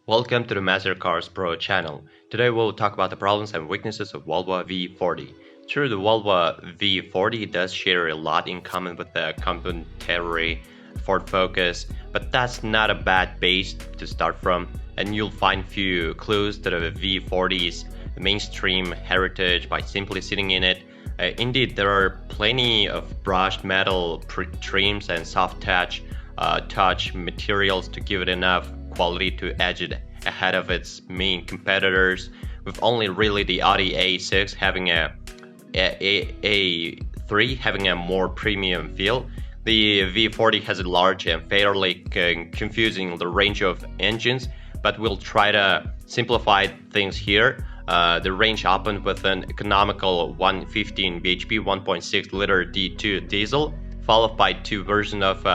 Welcome to the Master Cars Pro channel. Today we'll talk about the problems and weaknesses of Volvo V40. Sure, the Volvo V40 does share a lot in common with the contemporary Ford Focus, but that's not a bad base to start from, and you'll find few clues to the V40's mainstream heritage by simply sitting in it. Indeed, there are plenty of brushed metal trims and soft touch materials to give it enough quality to edge it ahead of its main competitors, with only really the Audi A6 having A3 having a more premium feel. The V40 has a large and fairly confusing range of engines, but we'll try to simplify things here. The range opened with an economical 115 bhp 1.6 liter D2 diesel, followed by two versions of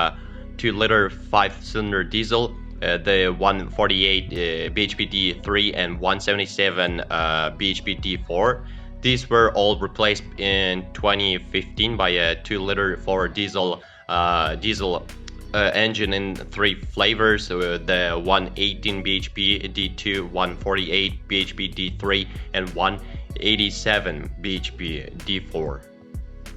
2 liter 5-cylinder diesel, the 148 bhp D3 and 177 bhp D4. These were all replaced in 2015 by a 2 liter 4 diesel engine in 3 flavors, the 118 bhp D2, 148 bhp D3 and 187 bhp D4.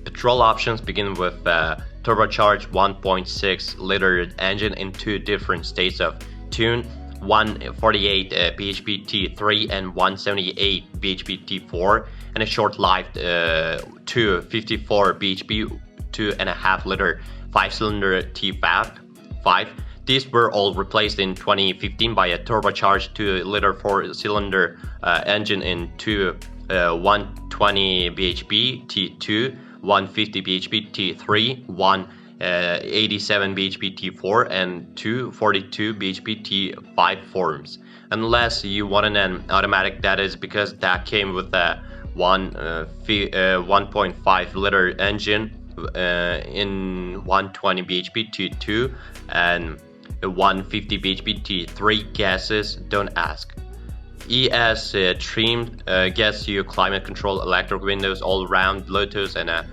Petrol options begin with turbocharged 1.6 liter engine in 2 different states of tune, 148 bhp T3 and 178 bhp T4, and a short-lived 254 bhp 2.5 liter 5-cylinder T5. These were all replaced in 2015 by a turbocharged 2 liter 4-cylinder engine in 120 bhp T2, 150 bhp T3, 187 bhp T4, and 242 bhp T5 forms. Unless you wanted an automatic, that is because that came with a 1.5 liter engine in 120 bhp T2 and 150 bhp T3 gases, don't ask. ES trim gets you climate control, electric windows, all-round Bluetooth, and a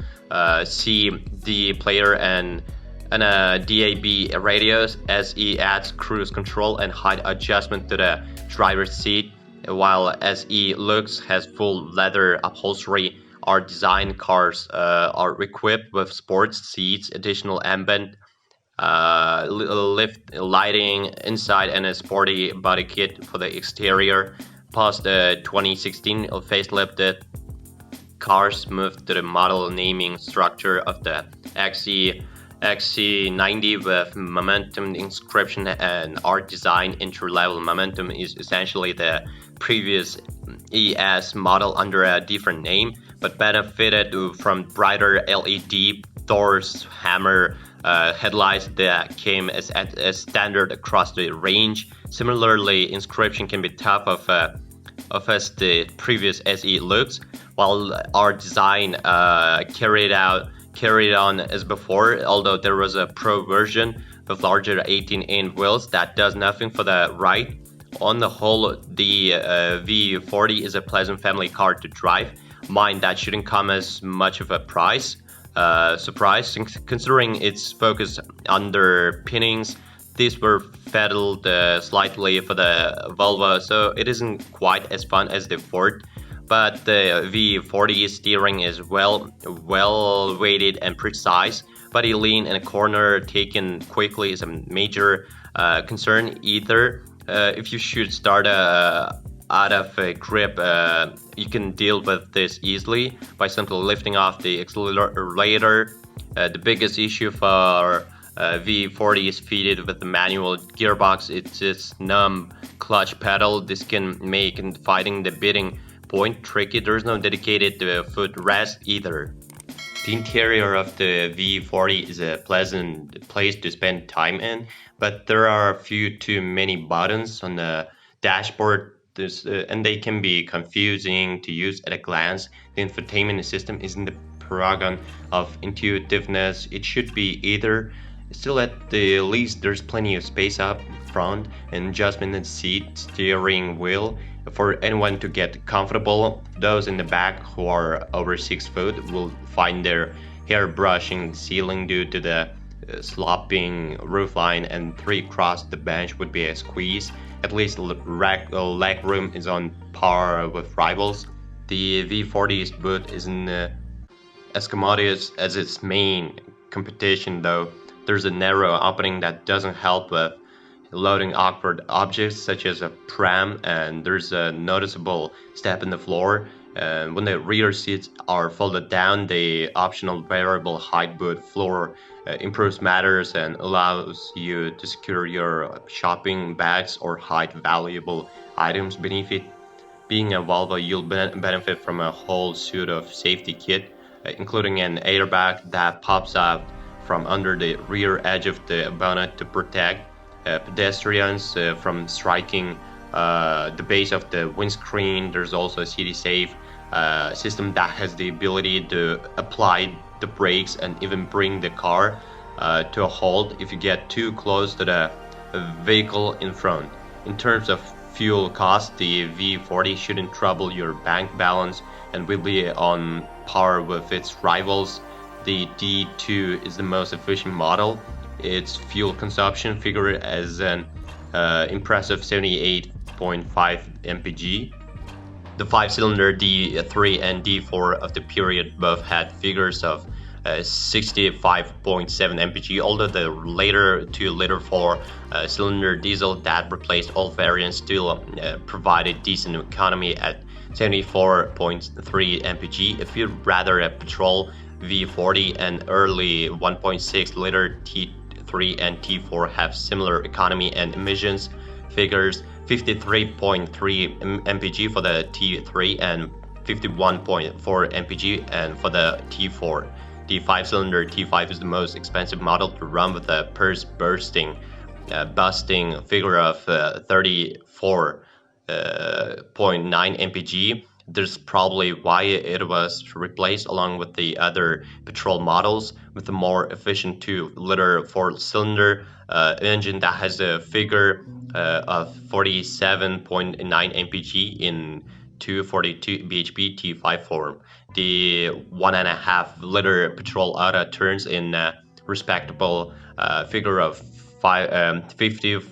CD player and a DAB radios. SE adds cruise control and height adjustment to the driver's seat, while SE Lux has full leather upholstery. Our design cars are equipped with sports seats, additional ambient lift lighting inside, and a sporty body kit for the exterior. Plus, the 2016 facelifted cars moved to the model naming structure of the XC90 with Momentum inscription and art design. Entry-level Momentum is essentially the previous ES model under a different name, but benefited from brighter LED Thor's hammer headlights that came as standard across the range. Similarly, inscription can be tough of as the previous SE looks, while our design carried on as before, although there was a Pro version with larger 18-inch wheels that does nothing for the ride. On the whole, the V40 is a pleasant family car to drive. Mind that shouldn't come as much of a surprise, considering its focus underpinnings. These were feddled slightly for the Volvo, so it isn't quite as fun as the Ford. But the V40 steering is well weighted and precise. Body lean and corner taken quickly is a major concern. Either if you should start out of a grip, you can deal with this easily by simply lifting off the accelerator. The biggest issue for V40 is fitted with the manual gearbox. It's its numb clutch pedal. This can make finding the bidding point tricky. There's no dedicated footrest either. The interior of the V40 is a pleasant place to spend time in, but there are a few too many buttons on the dashboard, and they can be confusing to use at a glance. The infotainment system isn't the paragon of intuitiveness it should be either. Still, at the least, there's plenty of space up front and adjustment in seat, steering wheel for anyone to get comfortable. Those in the back who are over 6 foot will find their hair brushing the ceiling due to the sloping roofline and 3 across the bench would be a squeeze. At least leg room is on par with rivals. The V40's boot isn't as commodious as its main competition, though. There's a narrow opening that doesn't help with loading awkward objects such as a pram, and there's a noticeable step in the floor. And when the rear seats are folded down, the optional variable height boot floor improves matters and allows you to secure your shopping bags or hide valuable items beneath it. Being a Volvo, you'll benefit from a whole suite of safety kit, including an airbag that pops out from under the rear edge of the bonnet to protect pedestrians from striking the base of the windscreen. There's also a city safe system that has the ability to apply the brakes and even bring the car to a halt if you get too close to the vehicle in front. In terms of fuel cost, the V40 shouldn't trouble your bank balance and will be on par with its rivals. The D2 is the most efficient model. Its fuel consumption figured as an impressive 78.5 mpg. The 5-cylinder D3 and D4 of the period both had figures of 65.7 mpg, although the later 2-liter 4-cylinder diesel that replaced all variants still provided decent economy at 74.3 mpg. If you'd rather a petrol V40 and early 1.6-liter T3 and T4 have similar economy and emissions figures, 53.3 mpg for the T3 and 51.4 mpg and for the T4. The 5-cylinder T5 is the most expensive model to run with a purse busting figure of 34.9 mpg. There's probably why it was replaced along with the other petrol models with a more efficient 2-liter 4-cylinder engine that has a figure of 47.9 mpg in 242 bhp T5 form. The 1.5-liter petrol auto turns in a respectable figure of 50.4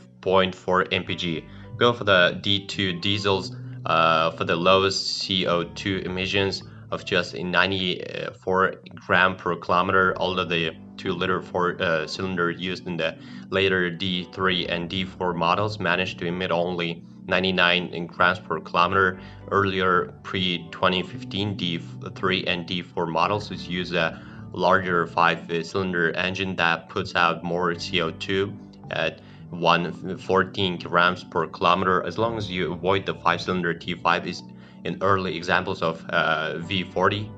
mpg. Go for the D2 diesels for the lowest CO2 emissions of just 94 gram per kilometer, although the 2-liter 4-cylinder used in the later D3 and D4 models managed to emit only 99 grams per kilometer. Earlier pre-2015 D3 and D4 models use a larger 5-cylinder engine that puts out more CO2 at 114 grams per kilometer. As long as you avoid the 5-cylinder T5 is in early examples of V40,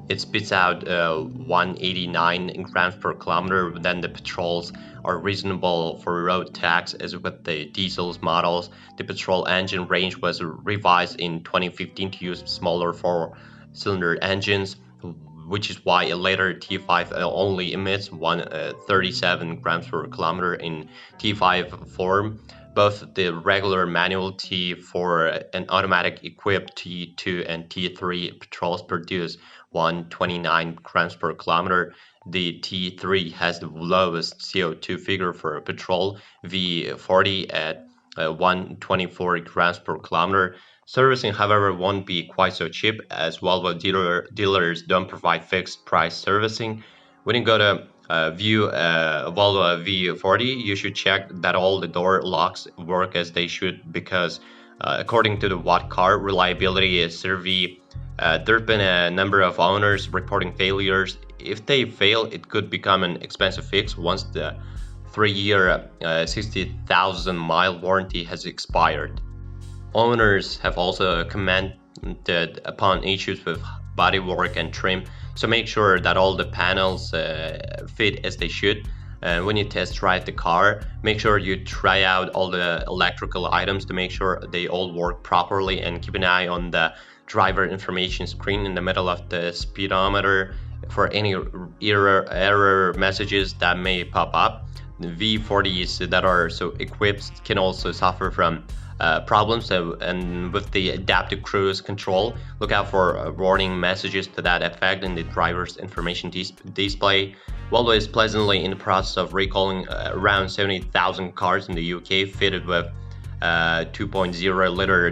it spits out 189 grams per kilometer. Then the petrols are reasonable for road tax. As with the diesels models, the petrol engine range was revised in 2015 to use smaller 4-cylinder engines, which is why a later T5 only emits 137 grams per kilometer in T5 form. Both the regular manual T4 and automatic equipped T2 and T3 petrols produce 129 grams per kilometer. The T3 has the lowest CO2 figure for petrol V40 at 124 grams per kilometer. Servicing, however, won't be quite so cheap, as Volvo dealers don't provide fixed price servicing. When you go to view Volvo V40, you should check that all the door locks work as they should, because according to the What Car Reliability Survey, there have been a number of owners reporting failures. If they fail, it could become an expensive fix once the 3-year 60,000-mile warranty has expired. Owners have also commented upon issues with bodywork and trim, so make sure that all the panels fit as they should. When you test drive the car, make sure you try out all the electrical items to make sure they all work properly, and keep an eye on the driver information screen in the middle of the speedometer for any error messages that may pop up. The V40s that are so equipped can also suffer from problems. And with the adaptive cruise control, look out for warning messages to that effect in the driver's information display. Volvo is pleasantly in the process of recalling around 70,000 cars in the UK fitted with 2.0-liter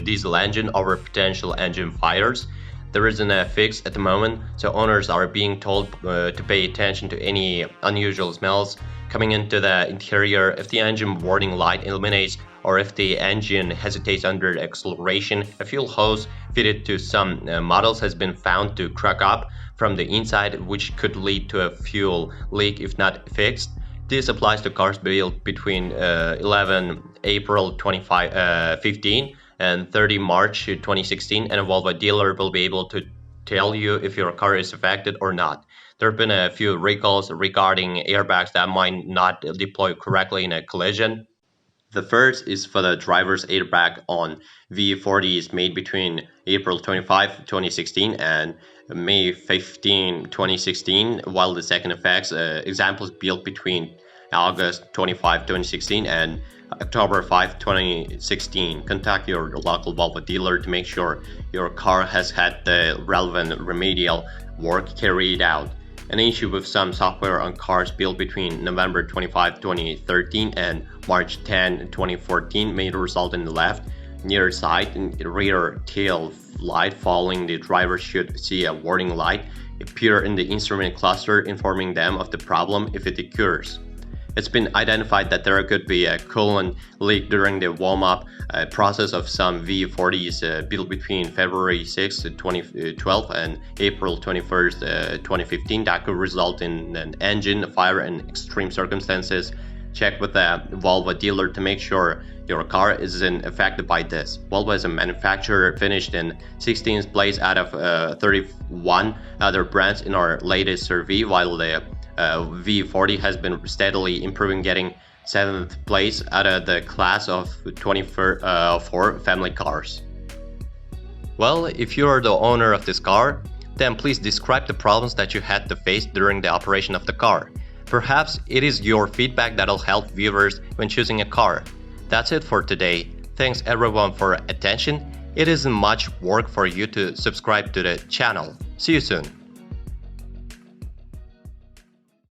diesel engine over potential engine fires. There isn't a fix at the moment, so owners are being told to pay attention to any unusual smells coming into the interior. If the engine warning light illuminates or if the engine hesitates under acceleration, a fuel hose fitted to some models has been found to crack up from the inside, which could lead to a fuel leak if not fixed. This applies to cars built between 11 April 2015 and 30 March 2016, and a Volvo dealer will be able to tell you if your car is affected or not. There have been a few recalls regarding airbags that might not deploy correctly in a collision. The first is for the driver's airbag on V40s made between April 25, 2016 and May 15, 2016, while the second affects examples built between August 25, 2016 and October 5, 2016. Contact your local Volvo dealer to make sure your car has had the relevant remedial work carried out. An issue with some software on cars built between November 25, 2013 and March 10, 2014 may result in the left, near side, and rear tail light following. The driver should see a warning light appear in the instrument cluster informing them of the problem if it occurs. It's been identified that there could be a coolant leak during the warm-up process of some V40s built between February 6, 2012 and April 21, 2015 that could result in an engine fire in extreme circumstances. Check with the Volvo dealer to make sure your car isn't affected by this. Volvo is a manufacturer finished in 16th place out of 31 other brands in our latest survey, while the V40 has been steadily improving, getting 7th place out of the class of 24 family cars. Well, if you are the owner of this car, then please describe the problems that you had to face during the operation of the car. Perhaps it is your feedback that'll help viewers when choosing a car. That's it for today. Thanks everyone for attention. It isn't much work for you to subscribe to the channel. See you soon.